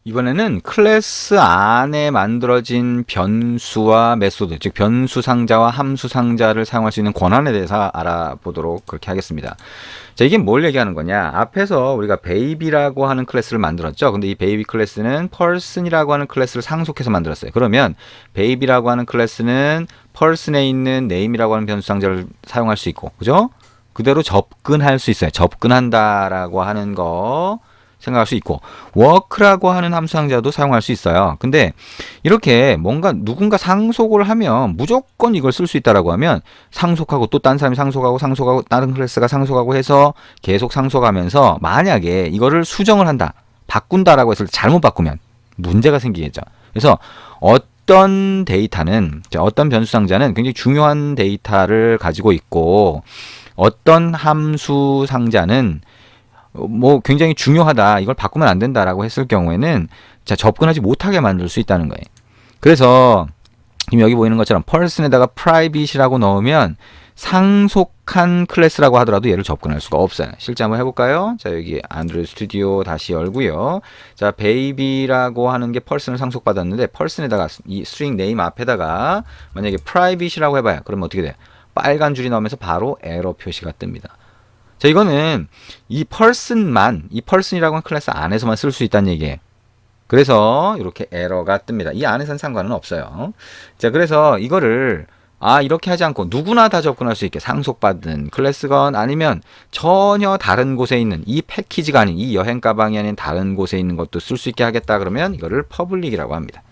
이번에는 클래스 안에 만들어진 변수와 메소드, 즉 변수 상자와 함수 상자를 사용할 수 있는 권한에 대해서 알아보도록 그렇게 하겠습니다. 자, 이게 뭘 얘기하는 거냐? 앞에서 우리가 baby라고 하는 클래스를 만들었죠. 근데 이 baby 클래스는 person이라고 하는 클래스를 상속해서 만들었어요. 그러면 baby라고 하는 클래스는 person에 있는 name이라고 하는 변수 상자를 사용할 수 있고, 그죠? 그대로 접근할 수 있어요. 접근한다라고 하는 거 생각할 수 있고, work라고 하는 함수상자도 사용할 수 있어요. 근데 이렇게 뭔가 누군가 상속을 하면 무조건 이걸 쓸 수 있다라고 하면 상속하고 또 딴 사람이 상속하고 다른 클래스가 상속하고 해서 계속 상속하면서 만약에 이거를 수정을 한다, 바꾼다라고 했을 때 잘못 바꾸면 문제가 생기겠죠. 그래서 어떤 데이터는, 어떤 변수상자는 굉장히 중요한 데이터를 가지고 있고, 어떤 함수 상자는 뭐 굉장히 중요하다, 이걸 바꾸면 안 된다라고 했을 경우에는 자, 접근하지 못하게 만들 수 있다는 거예요. 그래서 지금 여기 보이는 것처럼 person에다가 private이라고 넣으면 상속한 클래스라고 하더라도 얘를 접근할 수가 없어요. 실제 한번 해볼까요? 자, 여기 안드로이드 스튜디오 다시 열고요. 자, baby라고 하는 게 person을 상속받았는데 person에다가 이 string name 앞에다가 만약에 private이라고 해봐요. 그러면 어떻게 돼요? 빨간 줄이 나오면서 바로 에러 표시가 뜹니다. 자, 이거는 이 person이라고 하는 클래스 안에서만 쓸 수 있다는 얘기예요. 그래서 이렇게 에러가 뜹니다. 이 안에선 상관은 없어요. 자, 그래서 이거를 이렇게 하지 않고 누구나 다 접근할 수 있게 상속받은 클래스건 아니면 전혀 다른 곳에 있는 이 패키지가 아닌 이 여행 가방이 아닌 다른 곳에 있는 것도 쓸 수 있게 하겠다 그러면 이거를 퍼블릭이라고 합니다.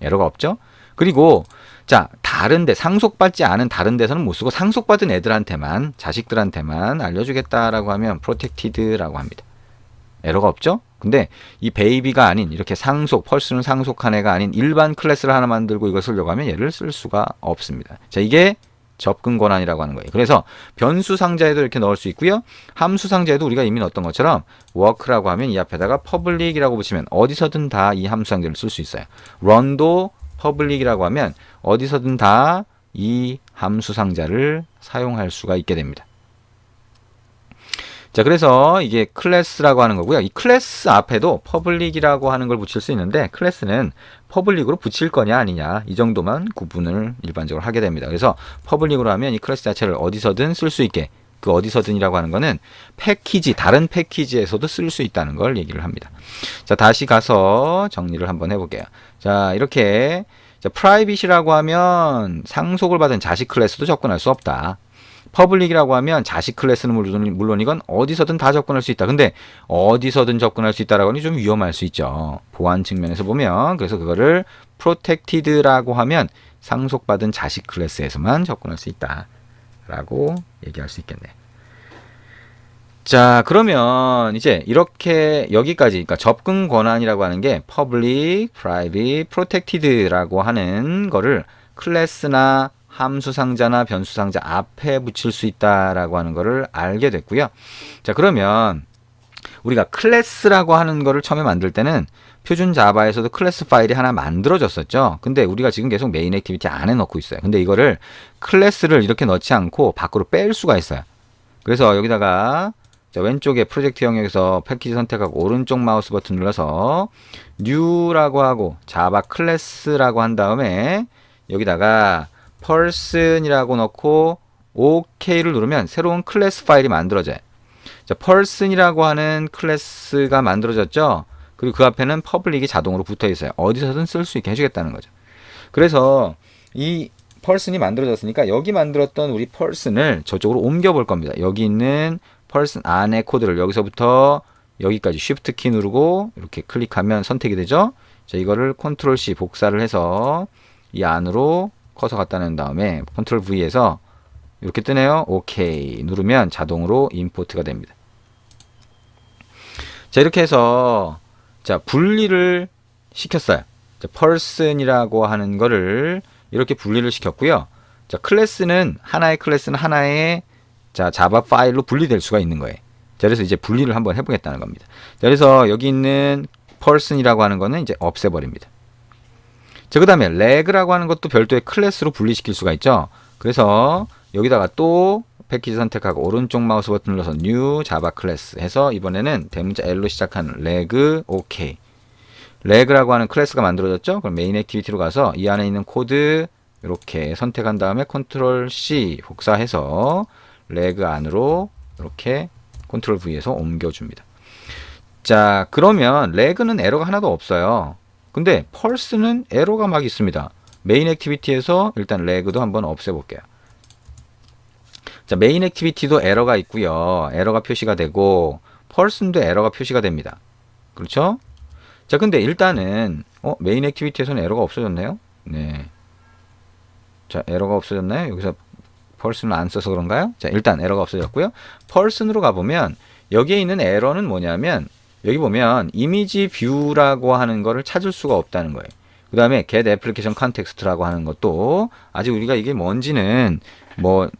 에러가 없죠? 그리고 자, 다른데 상속받지 않은 다른 데서는 못 쓰고 상속받은 애들한테만, 자식들한테만 알려주겠다라고 하면 protected라고 합니다. 에러가 없죠? 근데 이 베이비가 아닌 이렇게 펄스는 상속한 애가 아닌 일반 클래스를 하나 만들고 이걸 쓰려고 하면 얘를 쓸 수가 없습니다. 자, 이게 접근 권한이라고 하는 거예요. 그래서 변수 상자에도 이렇게 넣을 수 있고요. 함수 상자에도 우리가 이미 넣었던 것처럼 work라고 하면 이 앞에다가 public이라고 붙이면 어디서든 다 이 함수 상자를 쓸 수 있어요. run도 public이라고 하면 어디서든 다 이 함수 상자를 사용할 수가 있게 됩니다. 자, 그래서 이게 클래스라고 하는 거고요. 이 클래스 앞에도 퍼블릭이라고 하는 걸 붙일 수 있는데 클래스는 퍼블릭으로 붙일 거냐 아니냐 이 정도만 구분을 일반적으로 하게 됩니다. 그래서 퍼블릭으로 하면 이 클래스 자체를 어디서든 쓸 수 있게, 그 어디서든이라고 하는 거는 다른 패키지에서도 쓸 수 있다는 걸 얘기를 합니다. 자, 다시 가서 정리를 한번 해볼게요. 자, 이렇게 프라이빗이라고 하면 상속을 받은 자식 클래스도 접근할 수 없다. 퍼블릭이라고 하면 자식 클래스는 물론이건 어디서든 다 접근할 수 있다. 근데 어디서든 접근할 수 있다라고 하니 좀 위험할 수 있죠. 보안 측면에서 보면. 그래서 그거를 protected라고 하면 상속받은 자식 클래스에서만 접근할 수 있다 라고 얘기할 수 있겠네. 자, 그러면 이제 이렇게 여기까지, 그러니까 접근 권한이라고 하는 게 public, private, protected라고 하는 거를 클래스나 함수 상자나 변수 상자 앞에 붙일 수 있다라고 하는 거를 알게 됐고요. 자, 그러면 우리가 클래스라고 하는 거를 처음에 만들 때는 표준 자바에서도 클래스 파일이 하나 만들어졌었죠. 근데 우리가 지금 계속 메인 액티비티 안에 넣고 있어요. 근데 이거를 클래스를 이렇게 넣지 않고 밖으로 뺄 수가 있어요. 그래서 여기다가 자, 왼쪽에 프로젝트 영역에서 패키지 선택하고 오른쪽 마우스 버튼 눌러서 New라고 하고 자바 클래스라고 한 다음에 여기다가 person이라고 넣고 OK를 누르면 새로운 클래스 파일이 만들어져요. 자, person이라고 하는 클래스가 만들어졌죠. 그리고 그 앞에는 public이 자동으로 붙어 있어요. 어디서든 쓸 수 있게 해주겠다는 거죠. 그래서 이 person이 만들어졌으니까 여기 만들었던 우리 person을 저쪽으로 옮겨 볼 겁니다. 여기 있는 person 안에 코드를 여기서부터 여기까지 Shift 키 누르고 이렇게 클릭하면 선택이 되죠. 자, 이거를 Ctrl C 복사를 해서 이 안으로 커서 갖다 낸 다음에 Ctrl V에서 이렇게 뜨네요. 오케이 누르면 자동으로 임포트가 됩니다. 자, 이렇게 해서 자, 분리를 시켰어요. 자, person이라고 하는 거를 이렇게 분리를 시켰고요. 자, 하나의 클래스는 하나의 자, 자바 파일로 분리될 수가 있는 거예요. 자, 그래서 이제 분리를 한번 해보겠다는 겁니다. 자, 그래서 여기 있는 person이라고 하는 거는 이제 없애버립니다. 자, 그 다음에 leg라고 하는 것도 별도의 클래스로 분리시킬 수가 있죠. 그래서 여기다가 또 패키지 선택하고 오른쪽 마우스 버튼 눌러서 new java class 해서 이번에는 대문자 L로 시작하는 leg OK. 레그라고 하는 클래스가 만들어졌죠? 그럼 메인 액티비티로 가서 이 안에 있는 코드 이렇게 선택한 다음에 컨트롤 C 복사해서 레그 안으로 이렇게 컨트롤 V에서 옮겨줍니다. 자, 그러면 레그는 에러가 하나도 없어요. 근데 펄스는 에러가 막 있습니다. 메인 액티비티에서 일단 레그도 한번 없애볼게요. 자, 메인 액티비티도 에러가 있고요. 에러가 표시가 되고 펄슨도 에러가 표시가 됩니다. 그렇죠? 자, 근데 일단은 메인 액티비티에서는 에러가 없어졌네요. 네. 자, 에러가 없어졌나요? 여기서 펄슨을 안 써서 그런가요? 자, 일단 에러가 없어졌고요. 펄슨으로 가보면 여기에 있는 에러는 뭐냐면 여기 보면 이미지 뷰라고 하는 거를 찾을 수가 없다는 거예요. 그 다음에 get application context라고 하는 것도 아직 우리가 이게 뭔지는 뭐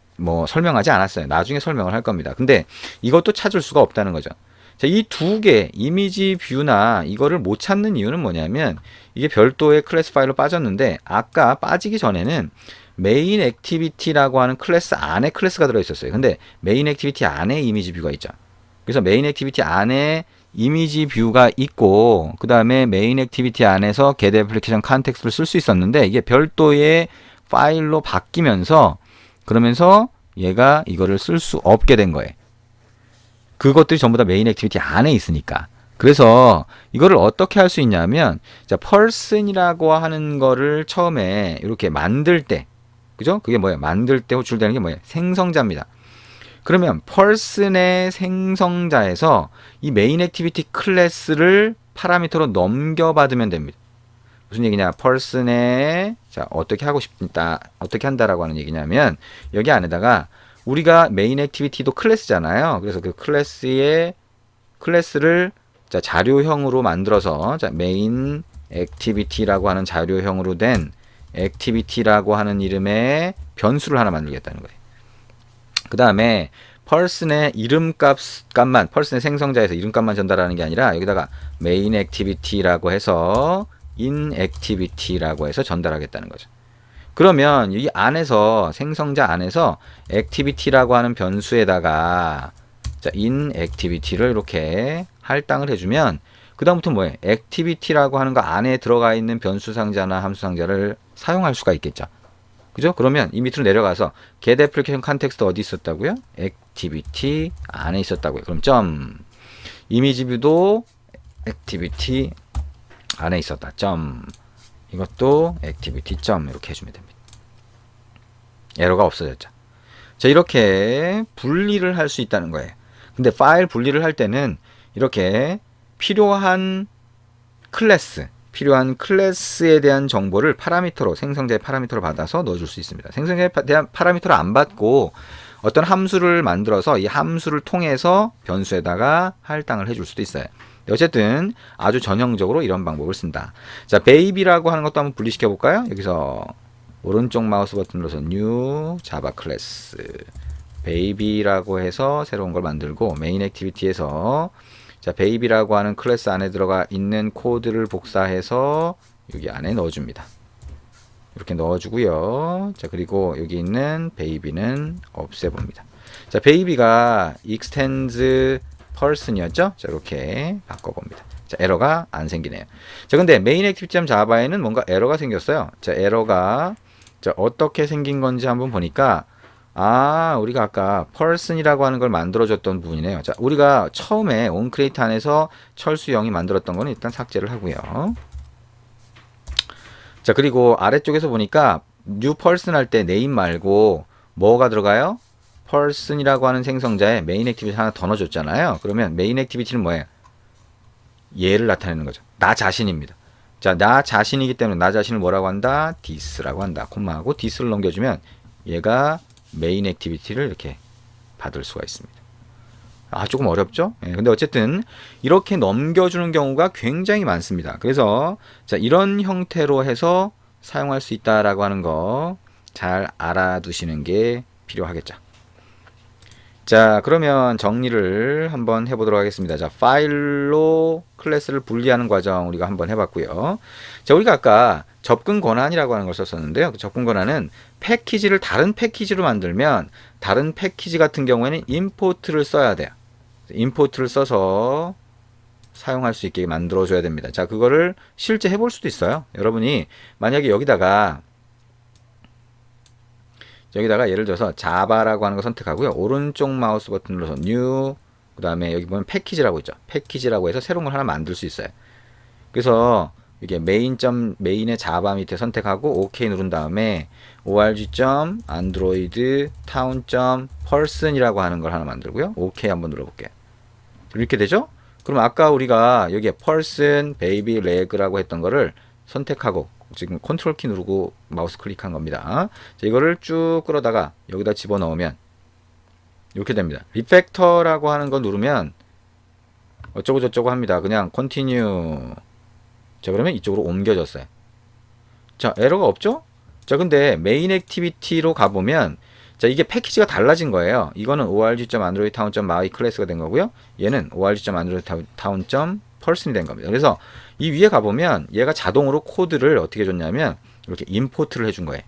설명하지 않았어요. 나중에 설명을 할 겁니다. 근데 이것도 찾을 수가 없다는 거죠. 자, 이 두 개, 이미지 뷰나 이거를 못 찾는 이유는 뭐냐면 이게 별도의 클래스 파일로 빠졌는데 아까 빠지기 전에는 메인 액티비티라고 하는 클래스 안에 클래스가 들어있었어요. 근데 메인 액티비티 안에 이미지 뷰가 있죠. 그래서 메인 액티비티 안에 이미지 뷰가 있고 그 다음에 메인 액티비티 안에서 get application context를 쓸 수 있었는데 이게 별도의 파일로 바뀌면서 그러면서 얘가 이거를 쓸 수 없게 된 거예요. 그것들이 전부 다 메인 액티비티 안에 있으니까. 그래서 이거를 어떻게 할 수 있냐면 자, person이라고 하는 거를 처음에 이렇게 만들 때 그죠? 그게 뭐예요? 만들 때 호출되는 게 뭐예요? 생성자입니다. 그러면 person의 생성자에서 이 메인 액티비티 클래스를 파라미터로 넘겨받으면 됩니다. 무슨 얘기냐? person의 자, 어떻게 하고 싶다, 어떻게 한다라고 하는 얘기냐면 여기 안에다가 우리가 메인 액티비티도 클래스잖아요. 그래서 그 클래스를 자, 자료형으로 만들어서 자, 메인 액티비티라고 하는 자료형으로 된 액티비티라고 하는 이름의 변수를 하나 만들겠다는 거예요. 그 다음에 person의 이름값만 person의 생성자에서 이름값만 전달하는 게 아니라 여기다가 main activity라고 해서 in activity라고 해서 전달하겠다는 거죠. 그러면 이 안에서 생성자 안에서 activity라고 하는 변수에다가 자, in activity를 이렇게 할당을 해주면 그 다음부터 뭐예요? activity라고 하는 거 안에 들어가 있는 변수 상자나 함수 상자를 사용할 수가 있겠죠. 그죠? 그러면 이 밑으로 내려가서 get application context 어디 있었다고요? activity 안에 있었다고요. 그럼 점 이미지 뷰도 activity 안에 있었다. 점 이것도 activity 점 이렇게 해주면 됩니다. 에러가 없어졌죠. 자, 이렇게 분리를 할 수 있다는 거예요. 근데 파일 분리를 할 때는 이렇게 필요한 클래스에 대한 정보를 파라미터로 생성자의 파라미터로 받아서 넣어줄 수 있습니다. 생성자에 대한 파라미터를 안 받고 어떤 함수를 만들어서 이 함수를 통해서 변수에다가 할당을 해줄 수도 있어요. 어쨌든 아주 전형적으로 이런 방법을 쓴다. 자, 베이비라고 하는 것도 한번 분리시켜 볼까요? 여기서 오른쪽 마우스 버튼 눌러서 new 자바 클래스 베이비라고 해서 새로운 걸 만들고 메인 액티비티에서 자, 베이비라고 하는 클래스 안에 들어가 있는 코드를 복사해서 여기 안에 넣어줍니다. 이렇게 넣어주고요. 자, 그리고 여기 있는 베이비는 없애봅니다. 자, 베이비가 extends person이었죠? 자, 이렇게 바꿔봅니다. 자, 에러가 안 생기네요. 자, 근데 메인 액티비티 자바에는 뭔가 에러가 생겼어요. 자, 에러가 자, 어떻게 생긴 건지 한번 보니까 우리가 아까 person이라고 하는 걸 만들어줬던 부분이네요. 자, 우리가 처음에 onCreate 안에서 철수 0이 만들었던 거는 일단 삭제를 하고요. 자, 그리고 아래쪽에서 보니까 new person 할 때 name 말고 뭐가 들어가요? person이라고 하는 생성자에 main activity 하나 더 넣어줬잖아요. 그러면 main activity는 뭐예요? 얘를 나타내는 거죠. 나 자신입니다. 자, 나 자신이기 때문에 나 자신을 뭐라고 한다? this라고 한다. 콤마하고 this를 넘겨주면 얘가 메인 액티비티를 이렇게 받을 수가 있습니다. 조금 어렵죠? 근데 어쨌든 이렇게 넘겨주는 경우가 굉장히 많습니다. 그래서 자, 이런 형태로 해서 사용할 수 있다라고 하는 거 잘 알아두시는 게 필요하겠죠. 자, 그러면 정리를 한번 해보도록 하겠습니다. 자, 파일로 클래스를 분리하는 과정 우리가 한번 해봤고요. 자, 우리가 아까 접근 권한이라고 하는 걸 썼었는데요. 그 접근 권한은 패키지를 다른 패키지로 만들면 다른 패키지 같은 경우에는 import를 써야 돼요. import를 써서 사용할 수 있게 만들어 줘야 됩니다. 자, 그거를 실제 해볼 수도 있어요. 여러분이 만약에 여기다가 예를 들어서 자바라고 하는 거 선택하고요. 오른쪽 마우스 버튼 눌러서 뉴, 그 다음에 여기 보면 패키지라고 있죠. 패키지라고 해서 새로운 걸 하나 만들 수 있어요. 그래서 이게 메인의 자바 밑에 선택하고 OK 누른 다음에 org.android town.person이라고 하는 걸 하나 만들고요. OK 한번 눌러볼게요. 이렇게 되죠? 그럼 아까 우리가 여기에 person, baby, leg라고 했던 거를 선택하고 지금 컨트롤 키 누르고 마우스 클릭한 겁니다. 자, 이거를 쭉 끌어다가 여기다 집어넣으면 이렇게 됩니다. 리팩터라고 하는 거 누르면 어쩌고 저쩌고 합니다. 그냥 continue. 자, 그러면 이쪽으로 옮겨졌어요. 자, 에러가 없죠? 자, 근데 메인 액티비티로 가보면 자, 이게 패키지가 달라진 거예요. 이거는 org.androidtown.my 클래스가 된 거고요. 얘는 org.androidtown.person이 된 겁니다. 그래서 이 위에 가보면 얘가 자동으로 코드를 어떻게 줬냐면 이렇게 임포트를 해준 거예요.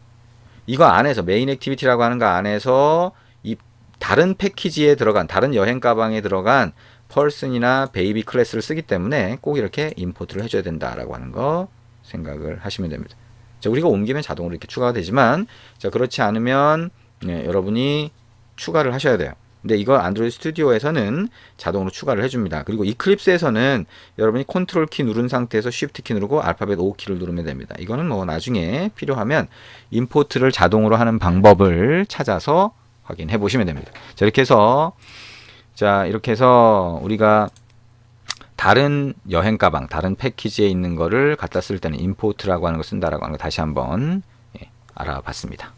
이거 안에서 메인 액티비티라고 하는 거 안에서 이 다른 패키지에 들어간 다른 여행 가방에 들어간 person이나 baby 클래스를 쓰기 때문에 꼭 이렇게 임포트를 해줘야 된다라고 하는 거 생각을 하시면 됩니다. 자, 우리가 옮기면 자동으로 이렇게 추가가 되지만 자, 그렇지 않으면 여러분이 추가를 하셔야 돼요. 근데 이거 안드로이드 스튜디오에서는 자동으로 추가를 해줍니다. 그리고 이클립스에서는 여러분이 컨트롤 키 누른 상태에서 쉬프트 키 누르고 알파벳 O 키를 누르면 됩니다. 이거는 뭐 나중에 필요하면 임포트를 자동으로 하는 방법을 찾아서 확인해 보시면 됩니다. 자, 이렇게 해서 우리가 다른 여행 가방, 다른 패키지에 있는 거를 갖다 쓸 때는 임포트라고 하는 거 쓴다라고 하는 거 다시 한번 알아봤습니다.